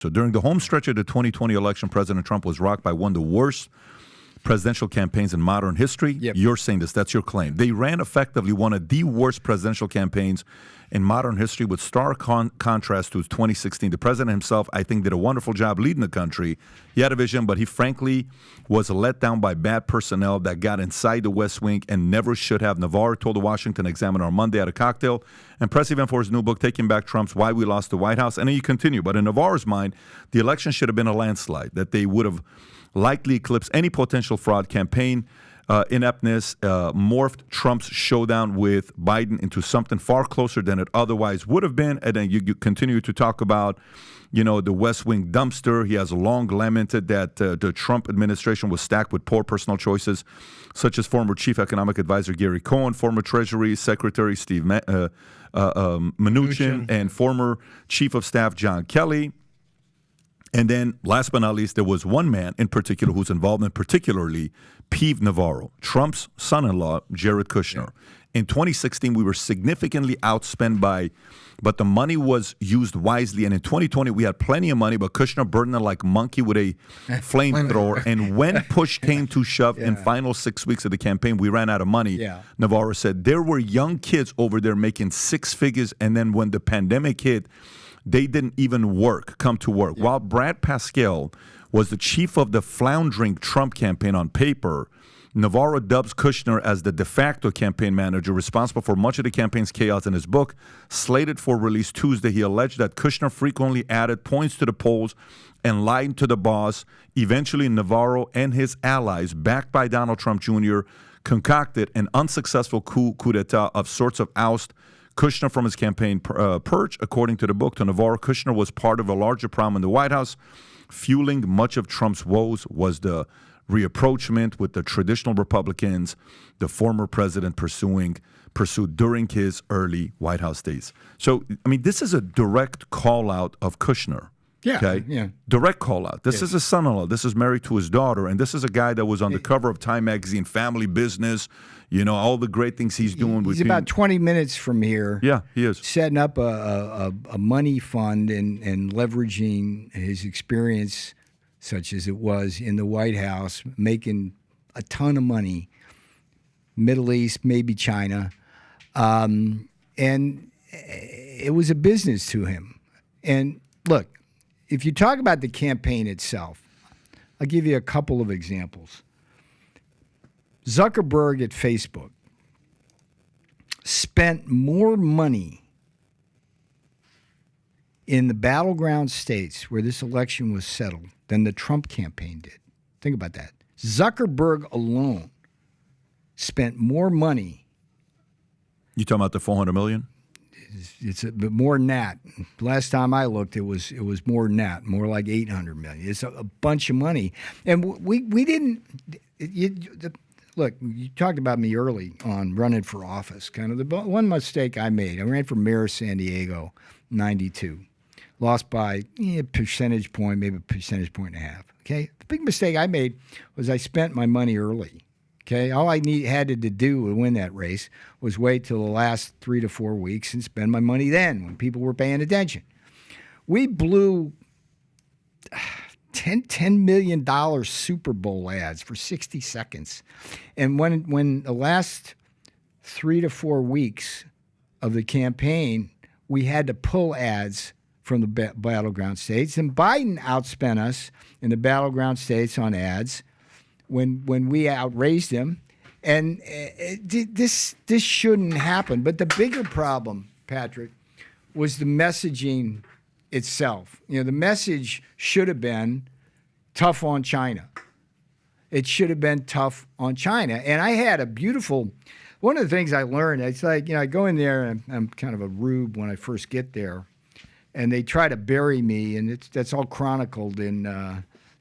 So during the home stretch of the 2020 election, President Trump was rocked by one of the worst presidential campaigns in modern history. Yep. You're saying this. That's your claim. They ran effectively one of the worst presidential campaigns in modern history with stark contrast to 2016. The president himself, I think, did a wonderful job leading the country. He had a vision, but he frankly was let down by bad personnel that got inside the West Wing and never should have. Navarro told the Washington Examiner on Monday at a cocktail and press event for his new book, Taking Back Trump's Why We Lost the White House. And then you continue. But in Navarro's mind, the election should have been a landslide, that they would have likely eclipsed any potential fraud. Campaign ineptness morphed Trump's showdown with Biden into something far closer than it otherwise would have been. And then you continue to talk about, the West Wing dumpster. He has long lamented that the Trump administration was stacked with poor personal choices, such as former Chief Economic Advisor Gary Cohn, former Treasury Secretary Steve Mnuchin, and former Chief of Staff John Kelly. And then, last but not least, there was one man in particular whose involvement particularly peeved Navarro, Trump's son-in-law, Jared Kushner. In 2016, we were significantly outspent but the money was used wisely. And in 2020, we had plenty of money, but Kushner burned it like monkey with a flamethrower. And when push came to shove in final 6 weeks of the campaign, we ran out of money. Yeah. Navarro said there were young kids over there making six figures. And then when the pandemic hit, they didn't even come to work. Yeah. While Brad Parscale was the chief of the floundering Trump campaign on paper, Navarro dubs Kushner as the de facto campaign manager responsible for much of the campaign's chaos. In his book, slated for release Tuesday, he alleged that Kushner frequently added points to the polls and lied to the boss. Eventually, Navarro and his allies, backed by Donald Trump Jr., concocted an unsuccessful coup d'etat of sorts of oust Kushner from his campaign perch. According to the book, to Navarro, Kushner was part of a larger problem in the White House. Fueling much of Trump's woes was the reapproachment with the traditional Republicans the former president pursued during his early White House days. So, this is a direct call-out of Kushner. Yeah, okay? Yeah. Direct call-out. This is his son-in-law. This is married to his daughter. And this is a guy that was on the cover of Time magazine, Family Business, all the great things he's doing. He's about 20 minutes from here. Yeah, he is. Setting up a money fund and leveraging his experience, such as it was in the White House, making a ton of money, Middle East, maybe China. And it was a business to him. And look, if you talk about the campaign itself, I'll give you a couple of examples. Zuckerberg at Facebook spent more money in the battleground states where this election was settled than the Trump campaign did. Think about that. Zuckerberg alone spent more money. You talking about the $400 million? It's a bit more than that. Last time I looked, it was more than that, more like $800 million. It's a bunch of money, and we didn't. Look, you talked about me early on running for office. Kind of the one mistake I made. I ran for mayor of San Diego, '92, lost by a percentage point, maybe a percentage point and a half. Okay, the big mistake I made was I spent my money early. Okay, all I had to do to win that race was wait till the last 3 to 4 weeks and spend my money then when people were paying attention. We blew $10 million Super Bowl ads for 60 seconds. And when the last 3 to 4 weeks of the campaign, we had to pull ads from the battleground states. And Biden outspent us in the battleground states on ads when we outraised him. And this shouldn't happen. But the bigger problem, Patrick, was the messaging itself. The message should have been tough on China. It should have been tough on China. And I had one of the things I learned, it's like, I go in there and I'm kind of a rube when I first get there. And they try to bury me, and that's all chronicled in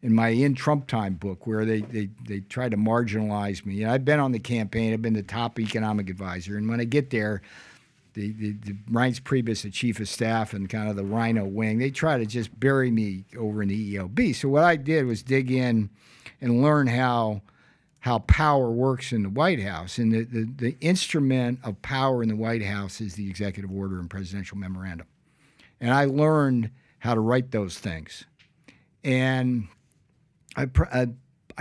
my In Trump Time book, where they try to marginalize me. I've been on the campaign. I've been the top economic advisor. And when I get there, the Reince Priebus, the chief of staff, and kind of the Rhino wing, they try to just bury me over in the EOB. So what I did was dig in and learn how power works in the White House. And the instrument of power in the White House is the executive order and presidential memorandum. And I learned how to write those things. And I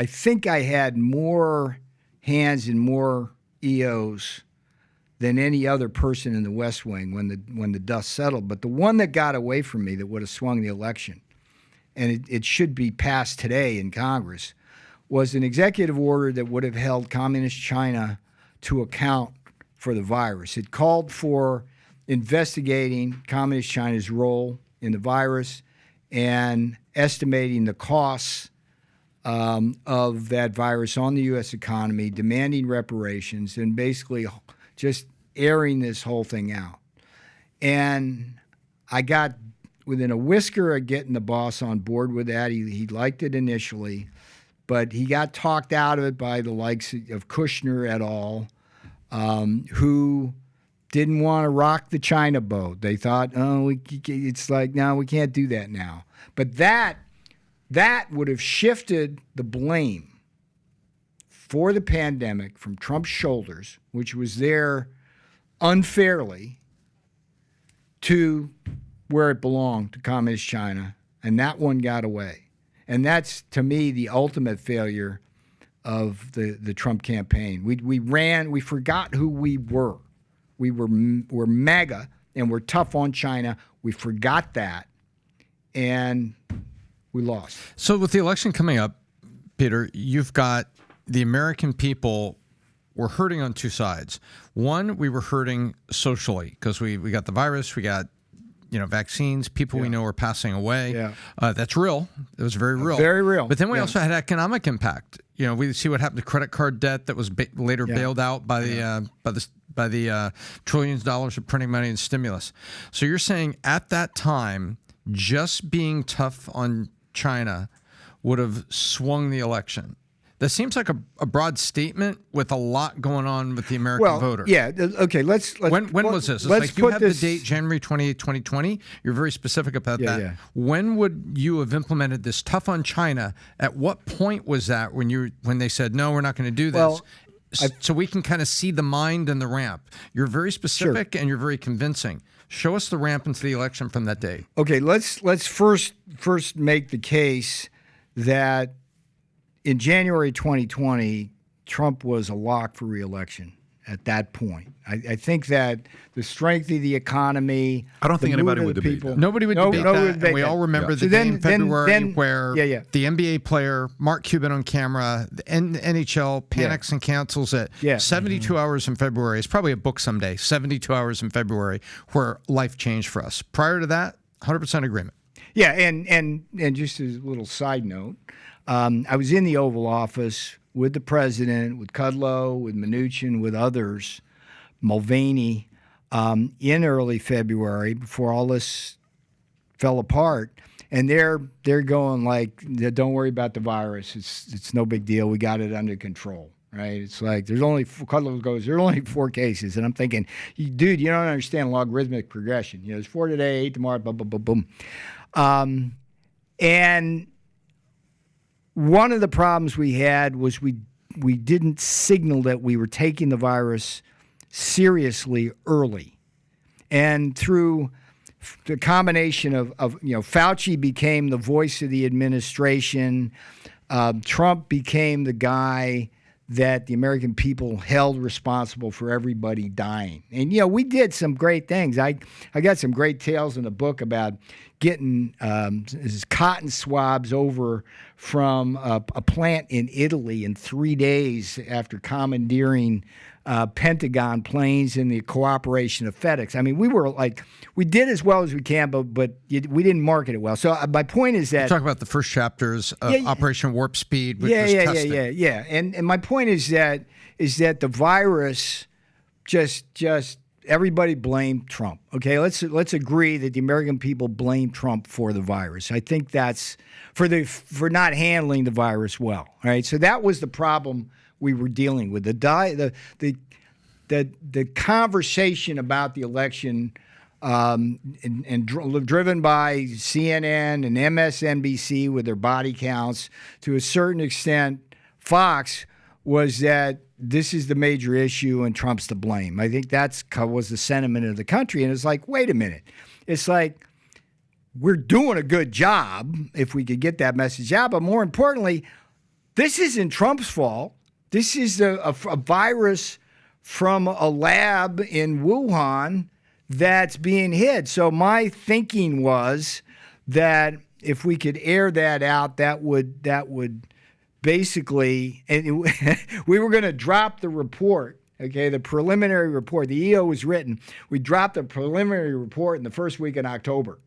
think I had more hands and more EOs than any other person in the West Wing when the dust settled. But the one that got away from me that would have swung the election, and it should be passed today in Congress, was an executive order that would have held Communist China to account for the virus. It called for investigating Communist China's role in the virus and estimating the costs of that virus on the U.S. economy, demanding reparations, and basically just airing this whole thing out. And I got within a whisker of getting the boss on board with that. He liked it initially, but he got talked out of it by the likes of Kushner et al., who didn't want to rock the China boat. They thought, it's like, no, we can't do that now. But that would have shifted the blame for the pandemic from Trump's shoulders, which was there unfairly, to where it belonged, to Communist China, and that one got away. And that's, to me, the ultimate failure of the Trump campaign. We forgot who we were. We're MAGA, and we're tough on China. We forgot that, and we lost. So with the election coming up, Peter, you've got the American people were hurting on two sides. One, we were hurting socially because we got the virus, we got vaccines, people we know are passing away. Yeah. That's real. It was very real. Very real. But then we also had economic impact. We see what happened to credit card debt that was later bailed out by the trillions of dollars of printing money and stimulus. So you're saying at that time, just being tough on China would have swung the election. That seems like a broad statement with a lot going on with the American voter. Yeah. Okay. Let's. When was this? It's like you have the date January 28, 2020. You're very specific about that. Yeah. When would you have implemented this tough on China? At what point was that when they said no, we're not going to do this? Well, so we can kind of see the mind and the ramp. You're very specific and you're very convincing. Show us the ramp into the election from that date. Okay. Let's first make the case that in January 2020, Trump was a lock for re-election at that point. I think that the strength of the economy. I don't think anybody would debate that. Nobody would debate that. And we all remember the day in February where the NBA player, Mark Cuban on camera, the NHL panics and cancels it. 72 hours in February. It's probably a book someday, 72 hours in February, where life changed for us. Prior to that, 100% agreement. Yeah, and just as a little side note, I was in the Oval Office with the president, with Kudlow, with Mnuchin, with others, Mulvaney, in early February before all this fell apart. And they're going like, don't worry about the virus. It's no big deal. We got it under control, right? It's like Kudlow goes, there are only 4 cases. And I'm thinking, dude, you don't understand logarithmic progression. There's 4 today, 8 tomorrow, boom, boom, boom, boom. And one of the problems we had was we didn't signal that we were taking the virus seriously early. And through the combination of Fauci became the voice of the administration, Trump became the guy that the American people held responsible for everybody dying. And, we did some great things. I got some great tales in the book about getting cotton swabs over from a plant in Italy in 3 days after commandeering Pentagon planes and the cooperation of FedEx. I mean, we did as well as we can, but we didn't market it well. So my point is that talk about the first chapters of Operation Warp Speed, which was testing. Yeah. And my point is that the virus just everybody blamed Trump. Okay, let's agree that the American people blame Trump for the virus. I think that's for not handling the virus well. All right, so that was the problem we were dealing with. The conversation about the election driven by CNN and MSNBC with their body counts, to a certain extent, Fox, was that this is the major issue and Trump's to blame. I think was the sentiment of the country. And it's like, wait a minute. It's like, we're doing a good job if we could get that message out. But more importantly, this isn't Trump's fault. This is a virus from a lab in Wuhan that's being hid. So my thinking was that if we could air that out, that would basically, and we were going to drop the report. Okay, the preliminary report. The EO was written. We dropped the preliminary report in the first week in October.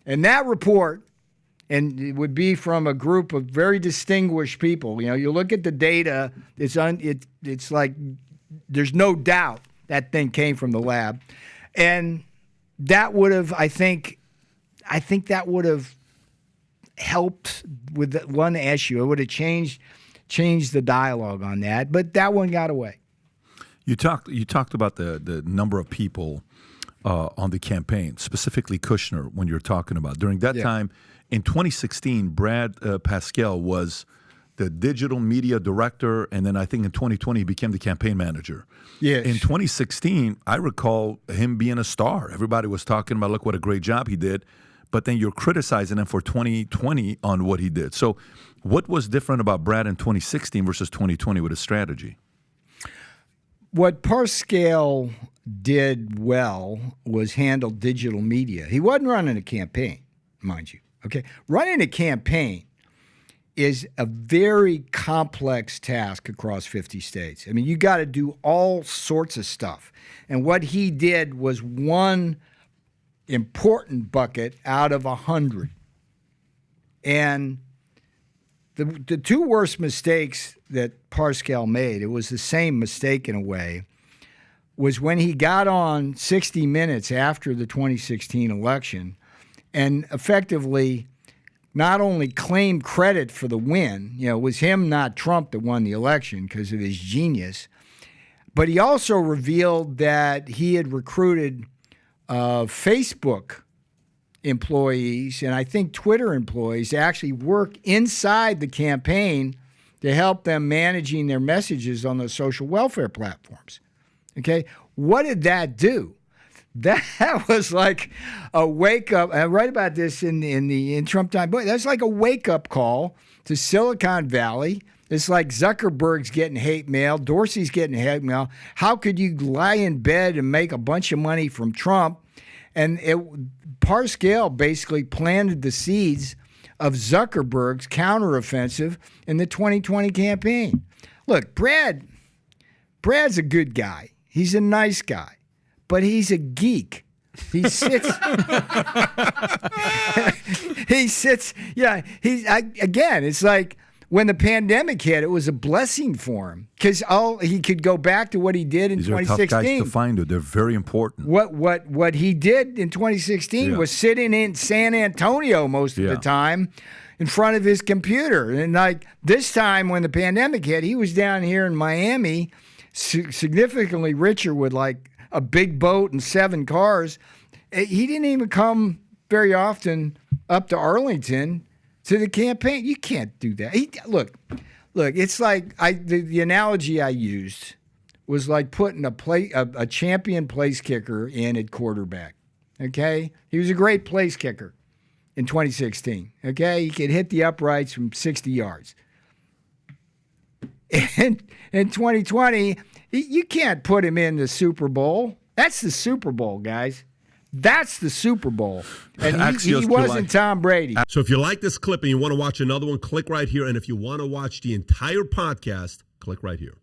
And that report, and it would be from a group of very distinguished people. You know, you look at the data, it's like there's no doubt that thing came from the lab. And that would have, I think that would have helped with the one issue. It would have changed the dialogue on that, but that one got away. You talked about the number of people on the campaign, specifically Kushner, when you're talking about. During that time, in 2016, Brad Parscale was the digital media director, and then I think in 2020 he became the campaign manager. Yes. In 2016, I recall him being a star. Everybody was talking about, look what a great job he did, but then you're criticizing him for 2020 on what he did. So what was different about Brad in 2016 versus 2020 with his strategy? What Parscale did well was handle digital media. He wasn't running a campaign, mind you. Okay, running a campaign is a very complex task across 50 states. I mean, you got to do all sorts of stuff. And what he did was one important bucket out of 100. And the two worst mistakes that Parscale made, it was the same mistake in a way, was when he got on 60 Minutes after the 2016 election and effectively not only claimed credit for the win, you know, it was him, not Trump, that won the election because of his genius, but he also revealed that he had recruited Facebook employees and I think Twitter employees to actually work inside the campaign to help them managing their messages on the social welfare platforms. Okay, what did that do? That was like a wake up. I write about this in Trump Time book. That's like a wake up call to Silicon Valley. It's like Zuckerberg's getting hate mail, Dorsey's getting hate mail. How could you lie in bed and make a bunch of money from Trump? And Parscale basically planted the seeds of Zuckerberg's counteroffensive in the 2020 campaign. Look, Brad's a good guy. He's a nice guy, but he's a geek. He sits. Again, it's like when the pandemic hit, it was a blessing for him because he could go back to what he did in 2016. These are tough guys to find. They're very important. What he did in 2016 was sitting in San Antonio most of the time in front of his computer. And like this time when the pandemic hit, he was down here in Miami, significantly richer with like a big boat and 7 cars. He didn't even come very often up to Arlington to the campaign. You can't do that. Look, it's like the analogy I used was like putting a champion place kicker in at quarterback. Okay? He was a great place kicker in 2016. Okay? He could hit the uprights from 60 yards. And in 2020, you can't put him in the Super Bowl. That's the Super Bowl, guys. That's the Super Bowl. And he wasn't Tom Brady. So if you like this clip and you want to watch another one, click right here. And if you want to watch the entire podcast, click right here.